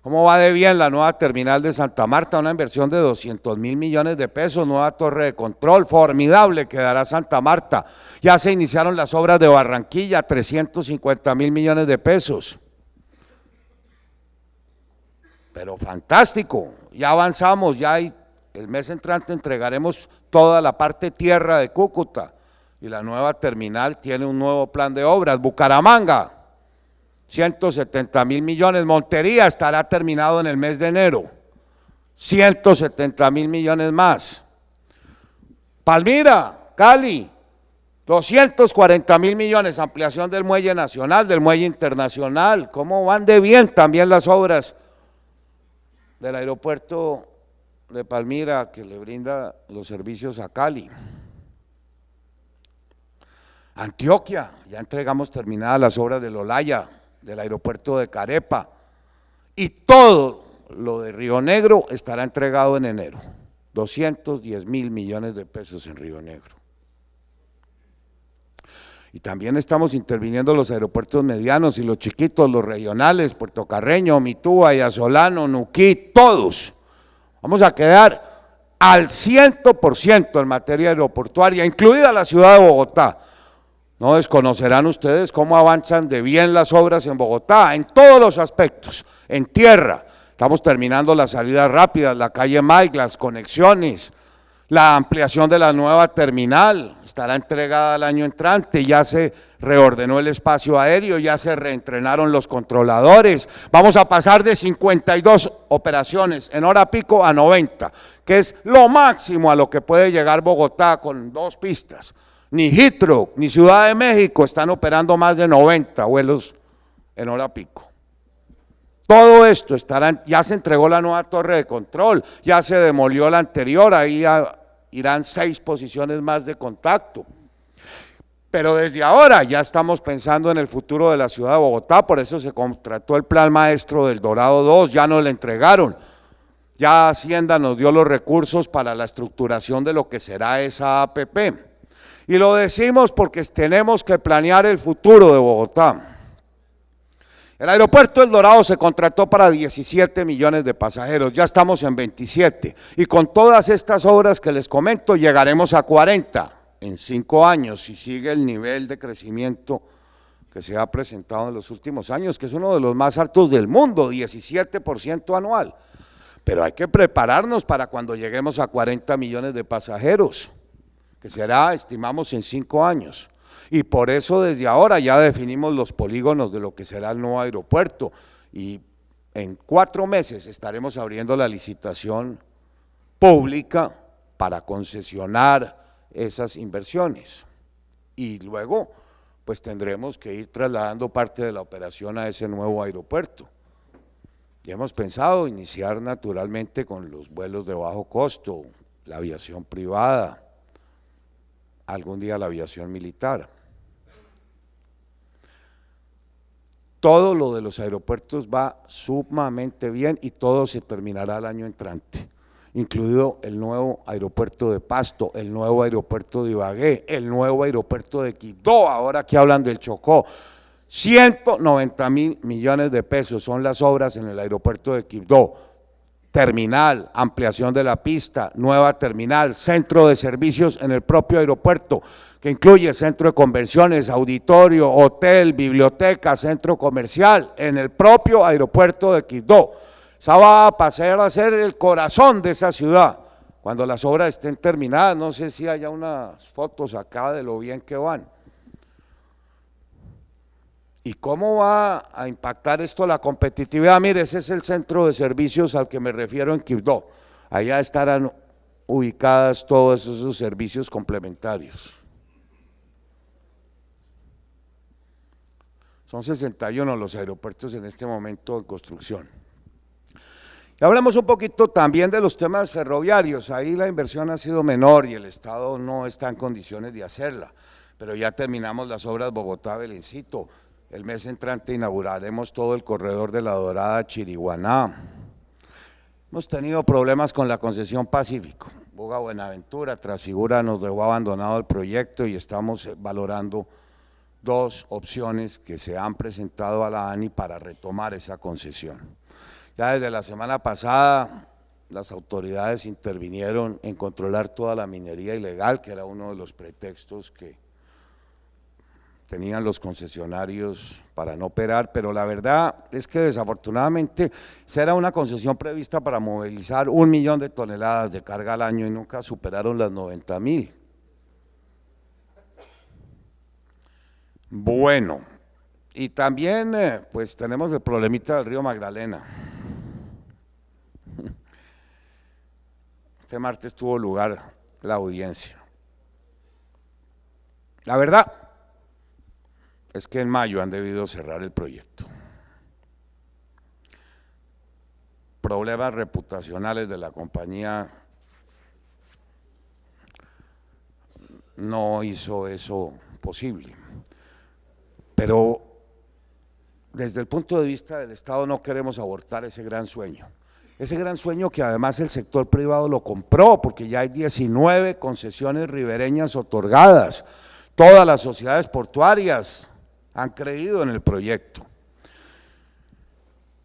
¿Cómo va de bien la nueva terminal de Santa Marta? Una inversión de 200.000 millones de pesos, nueva torre de control, formidable quedará Santa Marta. Ya se iniciaron las obras de Barranquilla, 350.000 millones de pesos. Pero fantástico, ya avanzamos, ya el mes entrante entregaremos toda la parte tierra de Cúcuta y la nueva terminal tiene un nuevo plan de obras. Bucaramanga, 170.000 millones, Montería estará terminado en el mes de enero, 170.000 millones más. Palmira, Cali, 240.000 millones, ampliación del muelle nacional, del muelle internacional. ¿Cómo van de bien también las obras del aeropuerto de Palmira que le brinda los servicios a Cali? Antioquia, ya entregamos terminadas las obras del Olaya, del aeropuerto de Carepa, y todo lo de Río Negro estará entregado en enero, 210.000 millones de pesos en Río Negro. Y también estamos interviniendo los aeropuertos medianos y los chiquitos, los regionales, Puerto Carreño, Mitúa, Yasolano, Nuquí, todos. Vamos a quedar al 100% en materia aeroportuaria, incluida la ciudad de Bogotá. No desconocerán ustedes cómo avanzan de bien las obras en Bogotá, en todos los aspectos, en tierra. Estamos terminando las salidas rápidas, la calle Mike, las conexiones, la ampliación de la nueva terminal, estará entregada el año entrante, ya se reordenó el espacio aéreo, ya se reentrenaron los controladores, vamos a pasar de 52 operaciones en hora pico a 90, que es lo máximo a lo que puede llegar Bogotá con 2 pistas. Ni Heathrow, ni Ciudad de México están operando más de 90 vuelos en hora pico. Todo esto estará, ya se entregó la nueva torre de control, ya se demolió la anterior, ahí irán 6 posiciones más de contacto. Pero desde ahora ya estamos pensando en el futuro de la ciudad de Bogotá, por eso se contrató el plan maestro del Dorado 2, ya nos lo entregaron. Ya Hacienda nos dio los recursos para la estructuración de lo que será esa APP. Y lo decimos porque tenemos que planear el futuro de Bogotá. El aeropuerto El Dorado se contrató para 17 millones de pasajeros, ya estamos en 27, y con todas estas obras que les comento llegaremos a 40 en 5 años, si sigue el nivel de crecimiento que se ha presentado en los últimos años, que es uno de los más altos del mundo, 17% anual. Pero hay que prepararnos para cuando lleguemos a 40 millones de pasajeros, que será, estimamos, en 5 años. Y por eso desde ahora ya definimos los polígonos de lo que será el nuevo aeropuerto y en 4 meses estaremos abriendo la licitación pública para concesionar esas inversiones y luego pues tendremos que ir trasladando parte de la operación a ese nuevo aeropuerto. Y hemos pensado iniciar naturalmente con los vuelos de bajo costo, la aviación privada, algún día la aviación militar. Todo lo de los aeropuertos va sumamente bien y todo se terminará el año entrante, incluido el nuevo aeropuerto de Pasto, el nuevo aeropuerto de Ibagué, el nuevo aeropuerto de Quibdó, ahora que hablan del Chocó. 190.000 millones de pesos son las obras en el aeropuerto de Quibdó. Terminal, ampliación de la pista, nueva terminal, centro de servicios en el propio aeropuerto, que incluye centro de convenciones, auditorio, hotel, biblioteca, centro comercial, en el propio aeropuerto de Quibdó. Esa va a pasar a ser el corazón de esa ciudad, cuando las obras estén terminadas. No sé si haya unas fotos acá de lo bien que van. ¿Y cómo va a impactar esto la competitividad? Mire, ese es el centro de servicios al que me refiero en Quibdó. allá estarán ubicadas todos esos servicios complementarios. Son 61 los aeropuertos en este momento en construcción. Y hablemos un poquito también de los temas ferroviarios. Ahí la inversión ha sido menor y el Estado no está en condiciones de hacerla, pero ya terminamos las obras Bogotá-Belencito. El mes entrante inauguraremos todo el corredor de La Dorada a Chiriguaná. Hemos tenido problemas con la concesión Pacífico. Boga Buenaventura, Transfigura nos dejó abandonado el proyecto y estamos valorando dos opciones que se han presentado a la ANI para retomar esa concesión. Ya desde la semana pasada las autoridades intervinieron en controlar toda la minería ilegal, que era uno de los pretextos que tenían los concesionarios para no operar, pero la verdad es que desafortunadamente esa era una concesión prevista para movilizar 1 millón de toneladas de carga al año y nunca superaron las 90.000. Bueno, y también pues tenemos el problemita del río Magdalena. Este martes tuvo lugar la audiencia. La verdad es que en mayo han debido cerrar el proyecto. Problemas reputacionales de la compañía no hizo eso posible. Pero desde el punto de vista del Estado no queremos abortar ese gran sueño que además el sector privado lo compró, porque ya hay 19 concesiones ribereñas otorgadas, todas las sociedades portuarias han creído en el proyecto.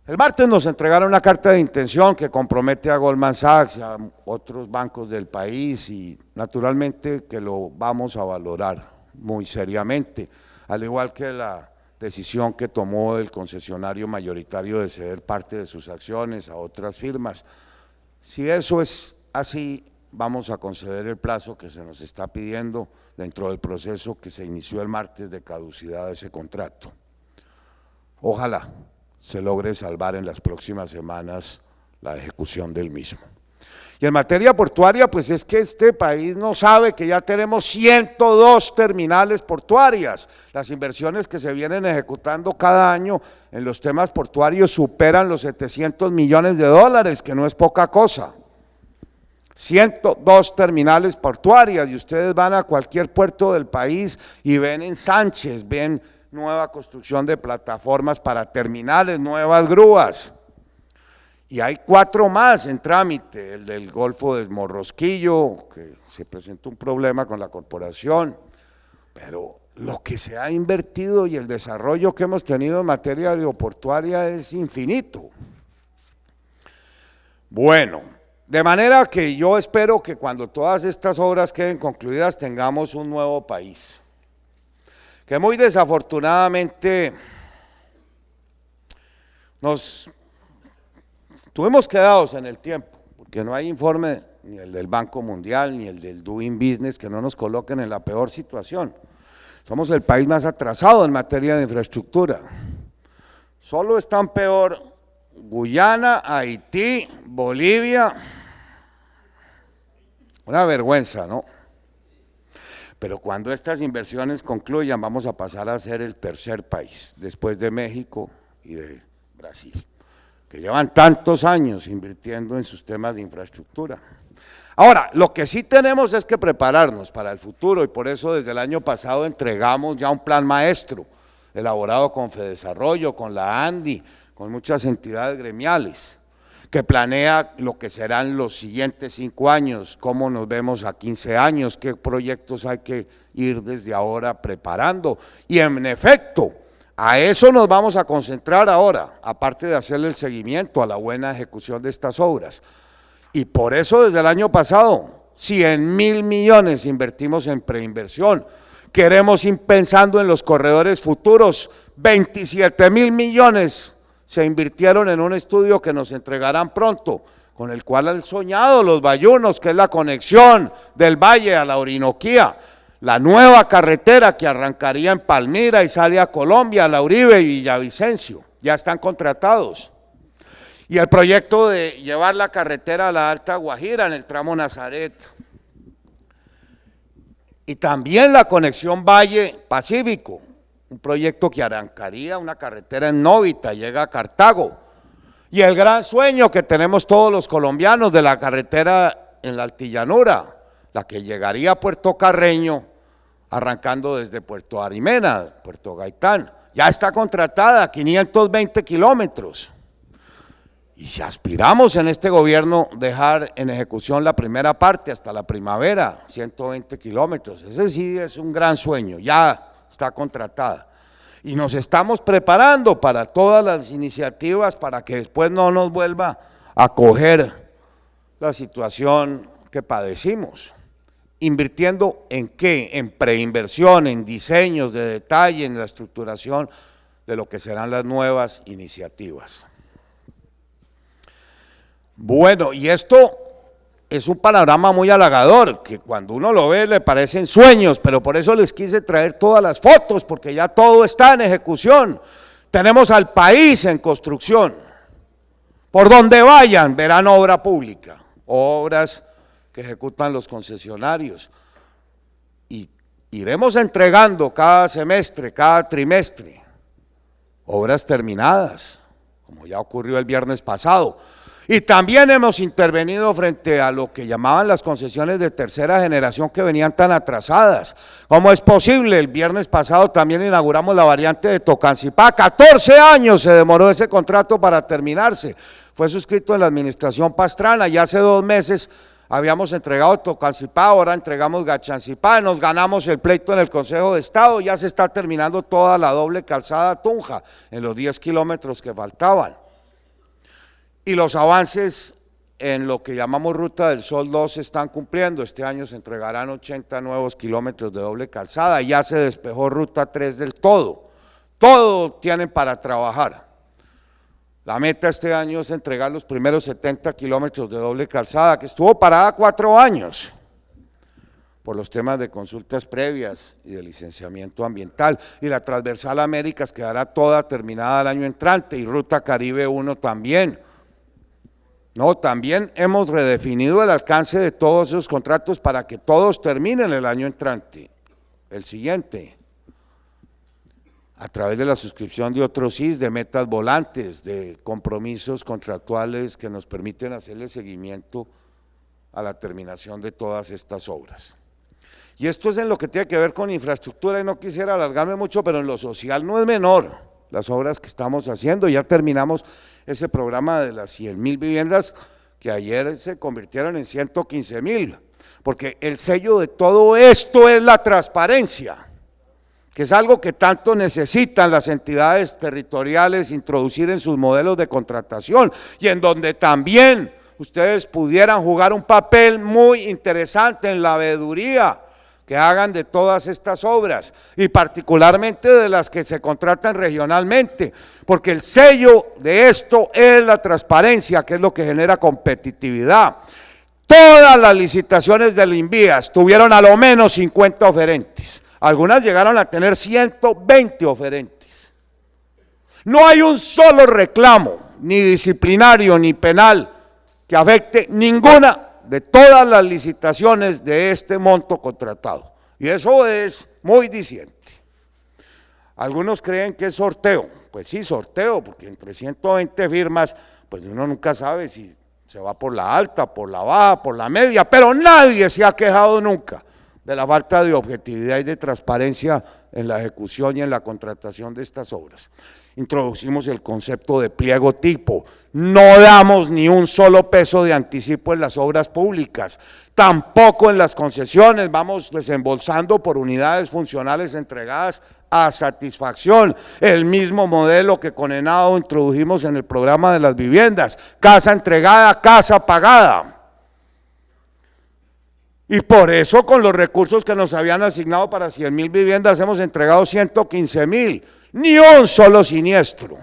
El martes nos entregaron una carta de intención que compromete a Goldman Sachs y a otros bancos del país y naturalmente que lo vamos a valorar muy seriamente, al igual que la decisión que tomó el concesionario mayoritario de ceder parte de sus acciones a otras firmas. Si eso es así, vamos a conceder el plazo que se nos está pidiendo dentro del proceso que se inició el martes de caducidad de ese contrato. Ojalá se logre salvar en las próximas semanas la ejecución del mismo. Y en materia portuaria, pues es que este país no sabe que ya tenemos 102 terminales portuarias. Las inversiones que se vienen ejecutando cada año en los temas portuarios superan los 700 millones de dólares, que no es poca cosa. 102 terminales portuarias y ustedes van a cualquier puerto del país y ven ensanches, ven nueva construcción de plataformas para terminales, nuevas grúas. Y hay 4 más en trámite, el del Golfo del Morrosquillo, que se presentó un problema con la corporación, pero lo que se ha invertido y el desarrollo que hemos tenido en materia aeroportuaria es infinito. Bueno, de manera que yo espero que cuando todas estas obras queden concluidas tengamos un nuevo país, que muy desafortunadamente nos tuvimos quedados en el tiempo, porque no hay informe ni el del Banco Mundial ni el del Doing Business que no nos coloquen en la peor situación. Somos el país más atrasado en materia de infraestructura. Solo están peor Guyana, Haití, Bolivia. Una vergüenza, ¿no? Pero cuando estas inversiones concluyan vamos a pasar a ser el tercer país, después de México y de Brasil, que llevan tantos años invirtiendo en sus temas de infraestructura. Ahora, lo que sí tenemos es que prepararnos para el futuro y por eso desde el año pasado entregamos ya un plan maestro, elaborado con Fedesarrollo, con la ANDI, con muchas entidades gremiales, que planea lo que serán los siguientes 5 años, cómo nos vemos a 15 años, qué proyectos hay que ir desde ahora preparando. Y en efecto, a eso nos vamos a concentrar ahora, aparte de hacerle el seguimiento a la buena ejecución de estas obras. Y por eso desde el año pasado, 100.000 millones invertimos en preinversión. Queremos ir pensando en los corredores futuros, 27.000 millones se invirtieron en un estudio que nos entregarán pronto, con el cual han soñado los bayunos, que es la conexión del Valle a la Orinoquía, la nueva carretera que arrancaría en Palmira y sale a Colombia, a La Uribe y Villavicencio, ya están contratados. Y el proyecto de llevar la carretera a la Alta Guajira en el tramo Nazaret. Y también la conexión Valle-Pacífico, un proyecto que arrancaría una carretera en Novita, llega a Cartago. Y el gran sueño que tenemos todos los colombianos de la carretera en la Altillanura, la que llegaría a Puerto Carreño, arrancando desde Puerto Arimena, Puerto Gaitán. Ya está contratada, 520 kilómetros. Y si aspiramos en este gobierno dejar en ejecución la primera parte hasta la primavera, 120 kilómetros, ese sí es un gran sueño, ya está contratada. Y nos estamos preparando para todas las iniciativas para que después no nos vuelva a coger la situación que padecimos. ¿Invirtiendo en qué? En preinversión, en diseños de detalle, en la estructuración de lo que serán las nuevas iniciativas. Bueno, y esto es un panorama muy halagador, que cuando uno lo ve le parecen sueños, pero por eso les quise traer todas las fotos, porque ya todo está en ejecución. Tenemos al país en construcción. Por donde vayan verán obra pública, obras que ejecutan los concesionarios. Y iremos entregando cada semestre, cada trimestre, obras terminadas, como ya ocurrió el viernes pasado. Y también hemos intervenido frente a lo que llamaban las concesiones de tercera generación que venían tan atrasadas. ¿Cómo es posible? El viernes pasado también inauguramos la variante de Tocancipá. 14 años se demoró ese contrato para terminarse. Fue suscrito en la administración Pastrana y hace 2 meses habíamos entregado Tocancipá, ahora entregamos Gachancipá, nos ganamos el pleito en el Consejo de Estado, ya se está terminando toda la doble calzada Tunja en los 10 kilómetros que faltaban. Y los avances en lo que llamamos Ruta del Sol 2 se están cumpliendo. Este año se entregarán 80 nuevos kilómetros de doble calzada, ya se despejó Ruta 3 del todo. Todo tienen para trabajar. La meta este año es entregar los primeros 70 kilómetros de doble calzada, que estuvo parada 4 años por los temas de consultas previas y de licenciamiento ambiental. Y la Transversal Américas quedará toda terminada el año entrante y Ruta Caribe 1 también. No, también hemos redefinido el alcance de todos esos contratos para que todos terminen el año entrante, el siguiente, a través de la suscripción de otros CIS, de metas volantes, de compromisos contractuales que nos permiten hacerle seguimiento a la terminación de todas estas obras. Y esto es en lo que tiene que ver con infraestructura, y no quisiera alargarme mucho, pero en lo social no es menor las obras que estamos haciendo. Ya terminamos ese programa de las 100,000 viviendas que ayer se convirtieron en 115,000, porque el sello de todo esto es la transparencia, que es algo que tanto necesitan las entidades territoriales introducir en sus modelos de contratación, y en donde también ustedes pudieran jugar un papel muy interesante en la veeduría que hagan de todas estas obras, y particularmente de las que se contratan regionalmente, porque el sello de esto es la transparencia, que es lo que genera competitividad. Todas las licitaciones del INVIAS tuvieron a lo menos 50 oferentes, algunas llegaron a tener 120 oferentes. No hay un solo reclamo, ni disciplinario ni penal, que afecte ninguna de todas las licitaciones de este monto contratado, y eso es muy diciente. Algunos creen que es sorteo, pues sí, sorteo, porque entre 120 firmas, pues uno nunca sabe si se va por la alta, por la baja, por la media, pero nadie se ha quejado nunca de la falta de objetividad y de transparencia en la ejecución y en la contratación de estas obras. Introducimos el concepto de pliego tipo, no damos ni un solo peso de anticipo en las obras públicas, tampoco en las concesiones, vamos desembolsando por unidades funcionales entregadas a satisfacción, el mismo modelo que con ENADO introdujimos en el programa de las viviendas, casa entregada, casa pagada. Y por eso con los recursos que nos habían asignado para 100,000 viviendas hemos entregado 115,000, ni un solo siniestro.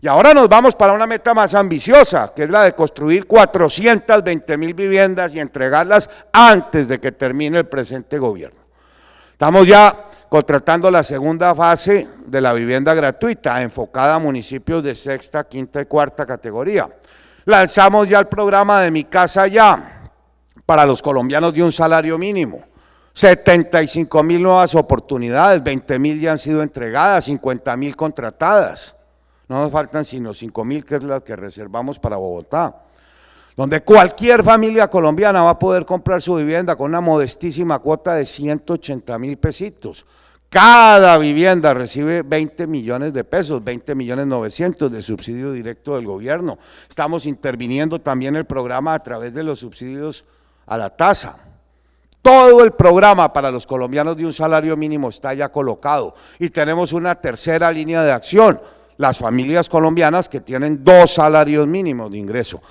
Y ahora nos vamos para una meta más ambiciosa, que es la de construir 420,000 viviendas y entregarlas antes de que termine el presente gobierno. Estamos ya contratando la segunda fase de la vivienda gratuita, enfocada a municipios de sexta, quinta y cuarta categoría. Lanzamos ya el programa de Mi Casa Ya, para los colombianos de un salario mínimo. 75.000 nuevas oportunidades, 20.000 ya han sido entregadas, 50.000 contratadas. No nos faltan sino 5.000, que es la que reservamos para Bogotá, donde cualquier familia colombiana va a poder comprar su vivienda con una modestísima cuota de 180.000 pesitos. Cada vivienda recibe 20 millones de pesos, 20.900.000 de subsidio directo del gobierno. Estamos interviniendo también el programa a través de los subsidios a la tasa. Todo el programa para los colombianos de un salario mínimo está ya colocado y tenemos una tercera línea de acción, las familias colombianas que tienen 2 salarios mínimos de ingreso.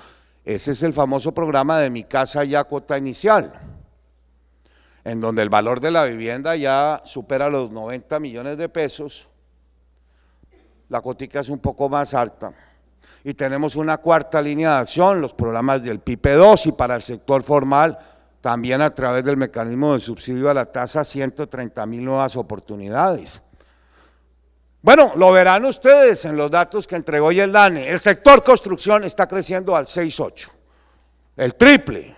Ese es el famoso programa de Mi Casa Ya cuota inicial, en donde el valor de la vivienda ya supera los 90 millones de pesos, la cuotica es un poco más alta. Y tenemos una cuarta línea de acción, los programas del PIPE 2 y para el sector formal, también a través del mecanismo de subsidio a la tasa, 130.000 nuevas oportunidades. Bueno, lo verán ustedes en los datos que entregó hoy el DANE. El sector construcción está creciendo al 6,8, el triple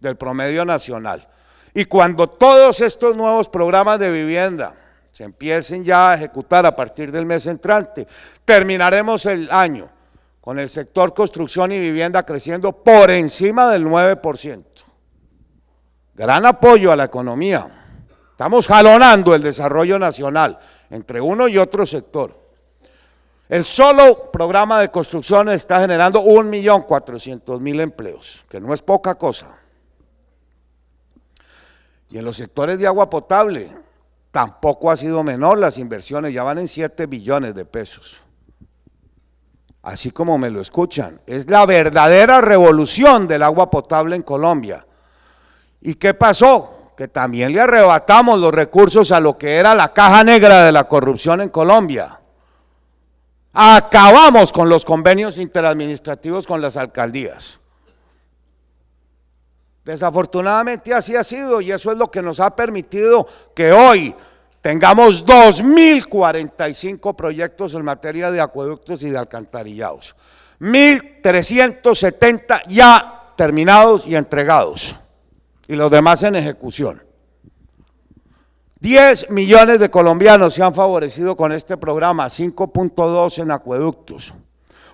del promedio nacional. Y cuando todos estos nuevos programas de vivienda se empiecen ya a ejecutar a partir del mes entrante, terminaremos el año con el sector construcción y vivienda creciendo por encima del 9%. Gran apoyo a la economía. Estamos jalonando el desarrollo nacional entre uno y otro sector. El solo programa de construcción está generando 1.400.000 empleos, que no es poca cosa. Y en los sectores de agua potable tampoco ha sido menor las inversiones, ya van en 7 billones de pesos. Así como me lo escuchan, es la verdadera revolución del agua potable en Colombia. ¿Y qué pasó? Que también le arrebatamos los recursos a lo que era la caja negra de la corrupción en Colombia. Acabamos con los convenios interadministrativos con las alcaldías. Desafortunadamente así ha sido y eso es lo que nos ha permitido que hoy tengamos 2.045 proyectos en materia de acueductos y de alcantarillados, 1.370 ya terminados y entregados y los demás en ejecución. 10 millones de colombianos se han favorecido con este programa, 5.2 en acueductos.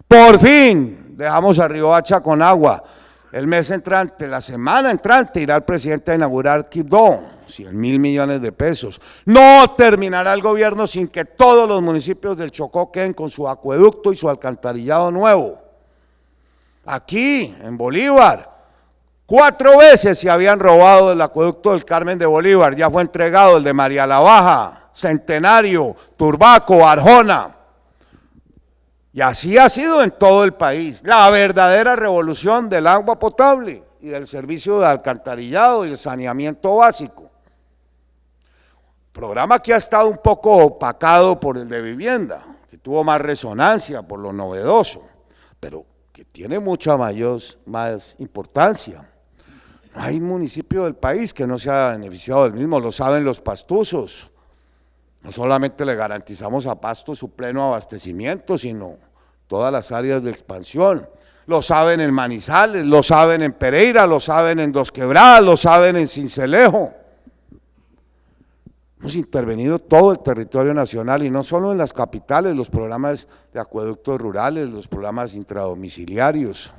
Por fin dejamos a Riohacha con agua. El mes entrante, la semana entrante, irá el presidente a inaugurar Quibdó, 100.000 millones de pesos. No terminará el gobierno sin que todos los municipios del Chocó queden con su acueducto y su alcantarillado nuevo. Aquí, en Bolívar, 4 veces se habían robado el acueducto del Carmen de Bolívar, ya fue entregado el de María la Baja, Centenario, Turbaco, Arjona. Y así ha sido en todo el país, la verdadera revolución del agua potable y del servicio de alcantarillado y el saneamiento básico. Programa que ha estado un poco opacado por el de vivienda, que tuvo más resonancia por lo novedoso, pero que tiene mucha más importancia. No hay municipio del país que no se haya beneficiado del mismo, lo saben los pastuzos. No solamente le garantizamos a Pasto su pleno abastecimiento, sino todas las áreas de expansión. Lo saben en Manizales, lo saben en Pereira, lo saben en Dos Quebradas, lo saben en Sincelejo. Hemos intervenido todo el territorio nacional y no solo en las capitales, los programas de acueductos rurales, los programas intradomiciliarios.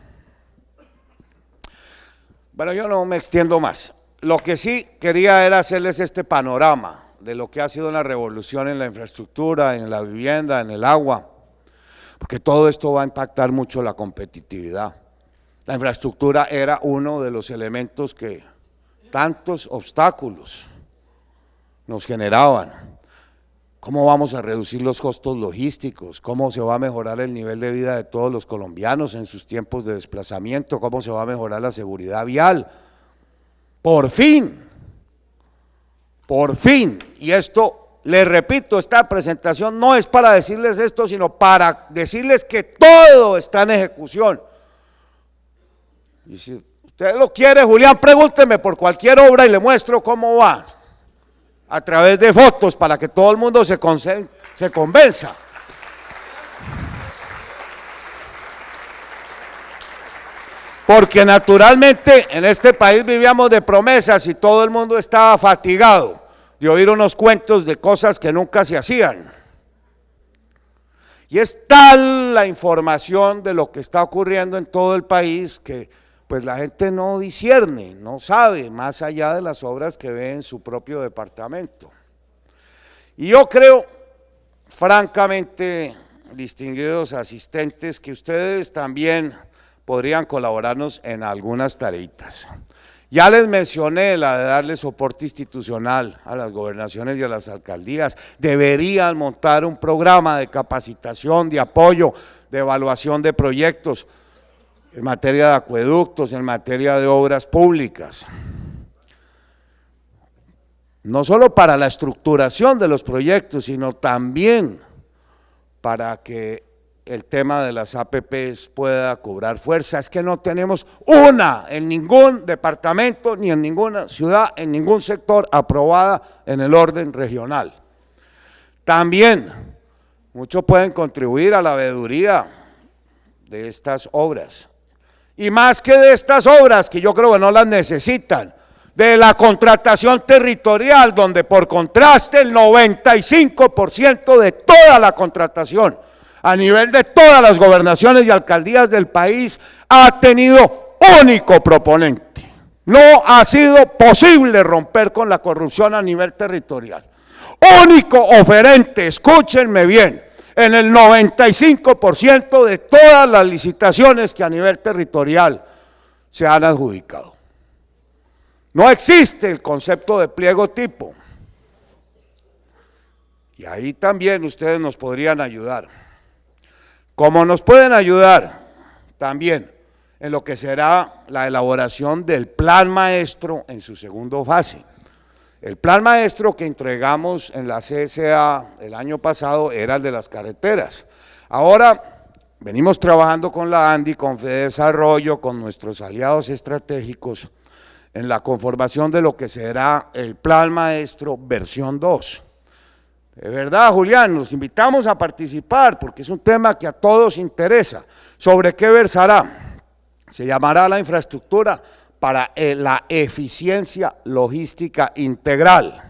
Bueno, yo no me extiendo más. Lo que sí quería era hacerles este panorama de lo que ha sido una revolución en la infraestructura, en la vivienda, en el agua, porque todo esto va a impactar mucho la competitividad. La infraestructura era uno de los elementos que tantos obstáculos nos generaban. ¿Cómo vamos a reducir los costos logísticos? ¿Cómo se va a mejorar el nivel de vida de todos los colombianos en sus tiempos de desplazamiento? ¿Cómo se va a mejorar la seguridad vial? Por fin, y esto, les repito, esta presentación no es para decirles esto, sino para decirles que todo está en ejecución. Y si usted lo quiere, Julián, pregúnteme por cualquier obra y le muestro cómo va. a través de fotos para que todo el mundo se convenza. Porque naturalmente en este país vivíamos de promesas y todo el mundo estaba fatigado de oír unos cuentos de cosas que nunca se hacían. Y es tal la información de lo que está ocurriendo en todo el país que pues la gente no discierne, no sabe más allá de las obras que ve en su propio departamento. Y yo creo, francamente, distinguidos asistentes, que ustedes también podrían colaborarnos en algunas tareitas. Ya les mencioné la de darle soporte institucional a las gobernaciones y a las alcaldías. Deberían montar un programa de capacitación, de apoyo, de evaluación de proyectos en materia de acueductos, en materia de obras públicas. No solo para la estructuración de los proyectos, sino también para que el tema de las APPs pueda cobrar fuerza. Es que no tenemos una en ningún departamento, ni en ninguna ciudad, en ningún sector aprobada en el orden regional. También, muchos pueden contribuir a la veeduría de estas obras. Y más que de estas obras, que yo creo que no las necesitan, de la contratación territorial, donde por contraste el 95% de toda la contratación a nivel de todas las gobernaciones y alcaldías del país ha tenido único proponente. No ha sido posible romper con la corrupción a nivel territorial. Único oferente, escúchenme bien, en el 95% de todas las licitaciones que a nivel territorial se han adjudicado. No existe el concepto de pliego tipo. Y ahí también ustedes nos podrían ayudar. Como nos pueden ayudar también en lo que será la elaboración del plan maestro en su segunda fase. El plan maestro que entregamos en la CSA el año pasado era el de las carreteras. Ahora venimos trabajando con la ANDI, con FEDESarrollo, con nuestros aliados estratégicos en la conformación de lo que será el plan maestro versión 2. De verdad, Julián, los invitamos a participar porque es un tema que a todos interesa. ¿Sobre qué versará? Se llamará la infraestructura para la eficiencia logística integral.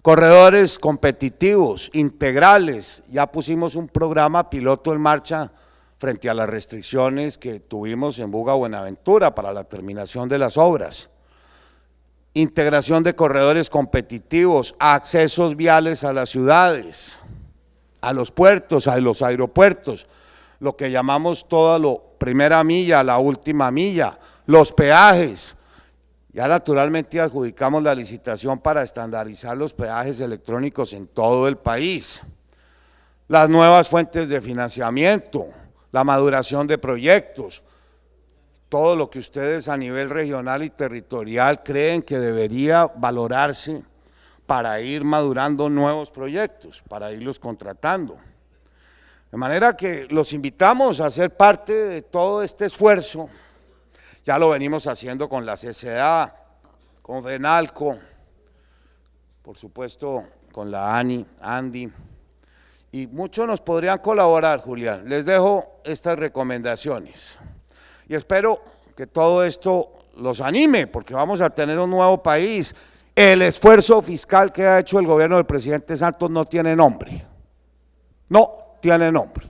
Corredores competitivos, integrales, ya pusimos un programa piloto en marcha frente a las restricciones que tuvimos en Buga Buenaventura para la terminación de las obras. Integración de corredores competitivos, accesos viales a las ciudades, a los puertos, a los aeropuertos, lo que llamamos toda la primera milla, la última milla, los peajes. Ya naturalmente adjudicamos la licitación para estandarizar los peajes electrónicos en todo el país. Las nuevas fuentes de financiamiento, la maduración de proyectos, todo lo que ustedes a nivel regional y territorial creen que debería valorarse para ir madurando nuevos proyectos, para irlos contratando. De manera que los invitamos a ser parte de todo este esfuerzo. Ya lo venimos haciendo con la CCA, con FENALCO, por supuesto con la ANDI, y muchos nos podrían colaborar, Julián. Les dejo estas recomendaciones. Y espero que todo esto los anime, porque vamos a tener un nuevo país. El esfuerzo fiscal que ha hecho el gobierno del presidente Santos no tiene nombre. No tiene nombre.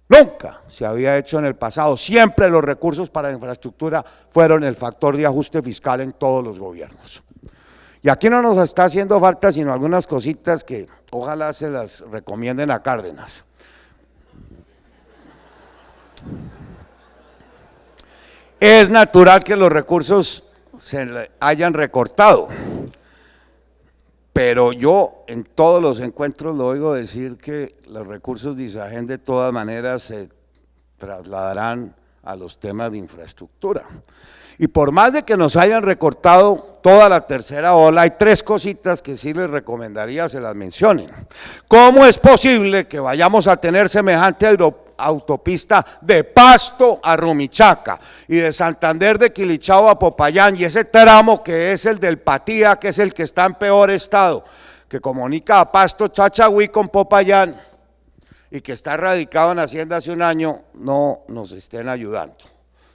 Nunca se había hecho en el pasado. Siempre los recursos para infraestructura fueron el factor de ajuste fiscal en todos los gobiernos. Y aquí no nos está haciendo falta sino algunas cositas que ojalá se las recomienden a Cárdenas. Es natural que los recursos se hayan recortado, pero yo en todos los encuentros lo oigo decir que los recursos de ISAGEN de todas maneras se trasladarán a los temas de infraestructura. Y por más de que nos hayan recortado toda la tercera ola, hay tres cositas que sí les recomendaría se las mencionen. ¿Cómo es posible que vayamos a tener semejante autopista de Pasto a Rumichaca y de Santander de Quilichao a Popayán, y ese tramo que es el del Patía, que es el que está en peor estado, que comunica a Pasto, Chachagüí con Popayán y que está radicado en Hacienda hace un año, no nos estén ayudando.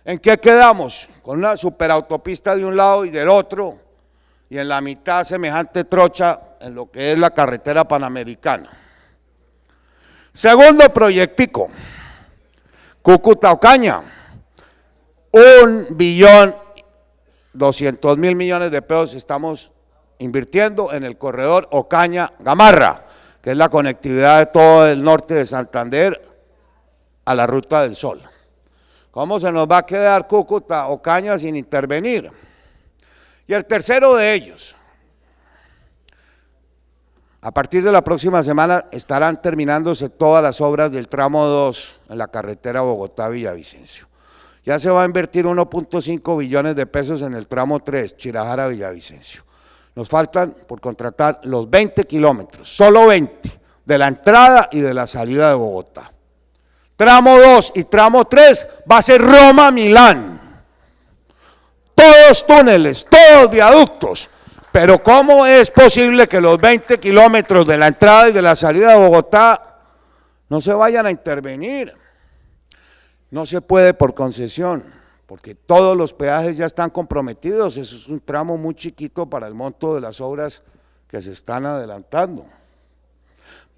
¿En qué quedamos? Con una superautopista de un lado y del otro, y en la mitad semejante trocha en lo que es la carretera panamericana. Segundo proyectico, Cúcuta-Ocaña, 1.200.000.000.000 de pesos estamos invirtiendo en el corredor Ocaña-Gamarra, que es la conectividad de todo el norte de Santander a la Ruta del Sol. ¿Cómo se nos va a quedar Cúcuta-Ocaña sin intervenir? Y el tercero de ellos, a partir de la próxima semana estarán terminándose todas las obras del tramo 2 en la carretera Bogotá-Villavicencio. Ya se va a invertir 1.5 billones de pesos en el tramo 3, Chirajara-Villavicencio. Nos faltan por contratar los 20 kilómetros, solo 20, de la entrada y de la salida de Bogotá. Tramo 2 y tramo 3 va a ser Roma-Milán. Todos túneles, todos viaductos. Pero ¿cómo es posible que los 20 kilómetros de la entrada y de la salida de Bogotá no se vayan a intervenir? No se puede por concesión, porque todos los peajes ya están comprometidos. Eso es un tramo muy chiquito para el monto de las obras que se están adelantando.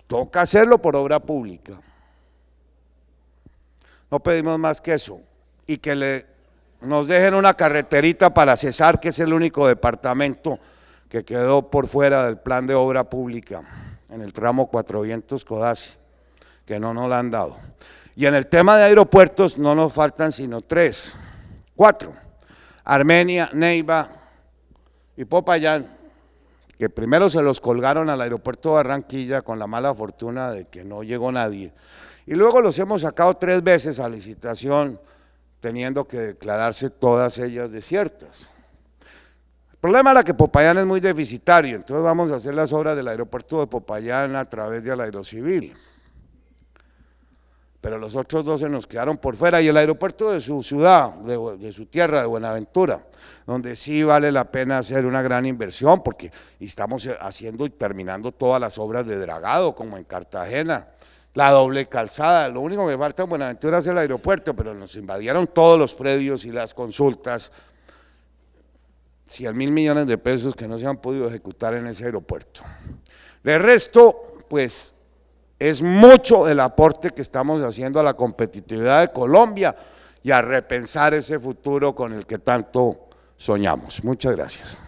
Toca hacerlo por obra pública. No pedimos más que eso, y que nos dejen una carreterita para Cesar, que es el único departamento que quedó por fuera del plan de obra pública, en el tramo Cuatro Vientos-Codazzi, que no nos la han dado. Y en el tema de aeropuertos no nos faltan sino 4, Armenia, Neiva y Popayán, que primero se los colgaron al aeropuerto de Barranquilla con la mala fortuna de que no llegó nadie, y luego los hemos sacado 3 veces a licitación, teniendo que declararse todas ellas desiertas. El problema era que Popayán es muy deficitario, entonces vamos a hacer las obras del aeropuerto de Popayán a través de Aerocivil. Pero los otros 2 se nos quedaron por fuera, y el aeropuerto de su ciudad, de su tierra, de Buenaventura, donde sí vale la pena hacer una gran inversión, porque estamos haciendo y terminando todas las obras de dragado, como en Cartagena, la doble calzada. Lo único que falta en Buenaventura es el aeropuerto, pero nos invadieron todos los predios y las consultas, 100.000 millones de pesos que no se han podido ejecutar en ese aeropuerto. De resto, pues es mucho el aporte que estamos haciendo a la competitividad de Colombia y a repensar ese futuro con el que tanto soñamos. Muchas gracias.